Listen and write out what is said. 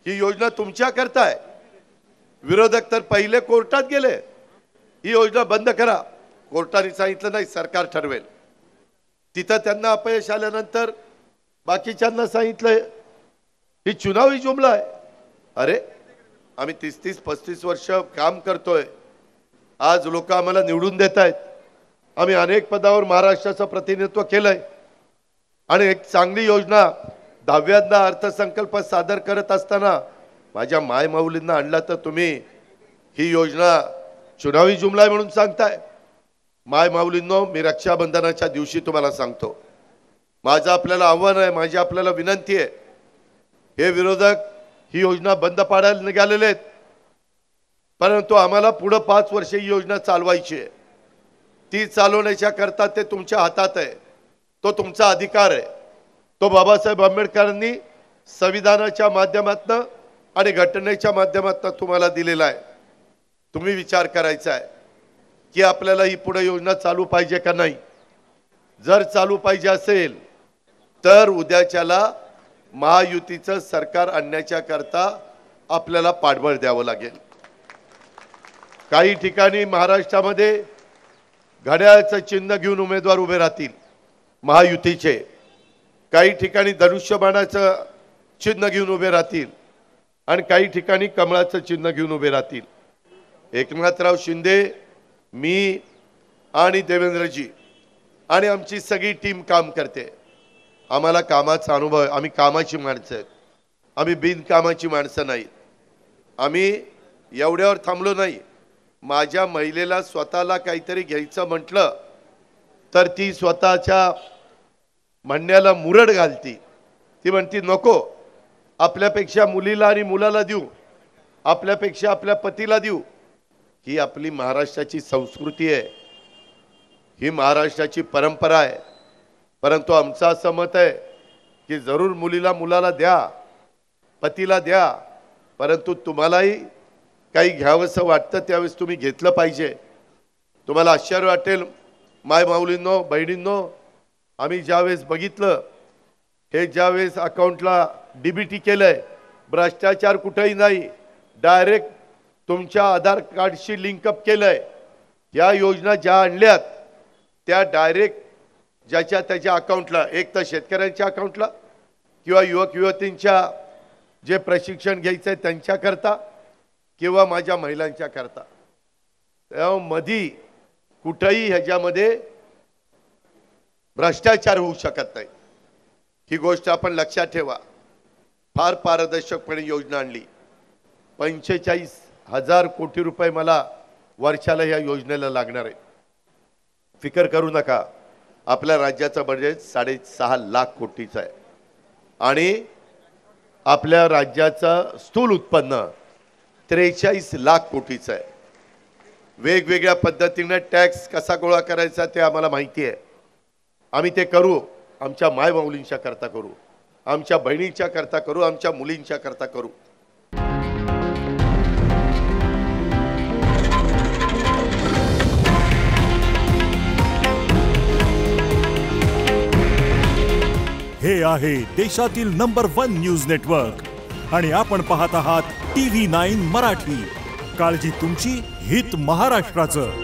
ही योजना तुमच्या करता आहे। विरोधक तर पहिले कोर्टात गेले, ही योजना बंद करा। कोर्टाने सांगितलं नाही, सरकार ठरवेल। तिथं त्यांना अपयश आल्यानंतर बाकीच्यांना सांगितलं ही चुनावी जुमला आहे। अरे आम्ही 30-35 वर्ष काम करतोय, आज लोक आम्हाला निवडून देत आहेत। आम्ही अनेक पदावर महाराष्ट्राचं प्रतिनिधित्व केलंय आणि एक चांगली योजना 10व्यांदा अर्थसंकल्प सादर करत असताना माझ्या मायमाऊलींना आणला तर तुम्ही ही योजना चुनावी जुमला आहे म्हणून सांगताय। मायमाऊलींनो, मी रक्षाबंधनाच्या दिवशी तुम्हाला सांगतो, माझं आपल्याला आव्हान आहे, माझी आपल्याला विनंती आहे, हे विरोधक ही योजना बंद पाडायला निघालेले आहेत, परंतु आम्हाला पुढे 5 वर्ष ही योजना चालवायची आहे। ती चालवण्याच्या करता ते तुमच्या हातात आहे, तो तुमचा अधिकार आहे। तो बाबासाहेब आंबेडकरांनी संविधानाच्या माध्यमातून आणि घटनेच्या माध्यमातून तुम्हाला दिलेला आहे। तुम्ही विचार करायचा आहे की आपल्याला ही पुढे योजना चालू पाहिजे का नाही। जर चालू पाहिजे असेल तर उद्याच्याला महायुतीचं सरकार आणण्याच्या करता आपल्याला पाठबळ द्यावं लागेल। काही ठिकाणी महाराष्ट्रामध्ये घड्याळाचं चिन्ह घेऊन उमेदवार उभे राहतील महायुतीचे, काही ठिकाणी धनुष्यबाणाचं चिन्ह घेऊन उभे राहतील आणि काही ठिकाणी कमळाचं चिन्ह घेऊन उभे राहतील। एकनाथराव शिंदे, मी आणि देवेंद्रजी आणि आमची सगळी टीम काम करते। आम्हाला कामाचा अनुभव आहे, आम्ही कामाची माणसं आहेत, आम्ही बिनकामाची माणसं नाहीत। आम्ही एवढ्यावर थांबलो नाही। माझ्या महिलेला स्वतःला काहीतरी घ्यायचं म्हटलं तर ती स्वतःच्या म्हणण्याला मुरड घालती। ती म्हणती नको, आपल्यापेक्षा मुलीला आणि मुलाला देऊ, आपल्यापेक्षा आपल्या पतीला देऊ। ही आपली महाराष्ट्राची संस्कृती आहे, ही महाराष्ट्राची परंपरा आहे। परंतु आमचं असं मत आहे की जरूर मुलीला मुलाला द्या, पतीला द्या, परंतु तुम्हालाही काही घ्यावंसं वाटतं त्यावेळेस तुम्ही घेतलं पाहिजे। तुम्हाला आश्चर्य वाटेल मायमाऊलींनो, बहिणींनो, आम्ही ज्यावेळेस बघितलं हे ज्यावेळेस अकाउंटला डीबीटी केलंय, भ्रष्टाचार कुठेही नाही, डायरेक्ट तुमच्या आधार कार्डशी लिंकअप केलंय। या योजना ज्या आणल्यात त्या डायरेक्ट ज्याच्या त्याच्या अकाउंटला, एक तर शेतकऱ्यांच्या अकाउंटला किंवा युवक युवतींच्या जे प्रशिक्षण घ्यायचं आहे त्यांच्या करता किंवा माझ्या महिलांच्या करता, त्यामध्ये कुठेही ह्याच्यामध्ये भ्रष्टाचार होऊ शकत नाही। ही गोष्ट आपण लक्षात ठेवा। फार पारदर्शकपणे योजना आणली। 45,000 कोटी रुपये मला वर्षाला या योजनेला लागणार आहे। फिकर करू नका, आपल्या राज्याचं बजेट 6.5 लाख कोटीचं आहे आणि आपल्या राज्याचं स्थूल उत्पन्न 43 लाख कोटीचं आहे। वेगवेगळ्या पद्धतीने टॅक्स कसा गोळा करायचा ते आम्हाला माहिती आहे। आम्ही ते करू, आमच्या मायमाऊलींच्या करता करू, आमच्या बहिणींच्या करता करू, आमच्या मुलींच्या करता करू। हे आहे देशातील नंबर 1 न्यूज नेटवर्क आणि आपण पाहत आहात TV9 मराठी। काळजी तुमची, हित महाराष्ट्राचं।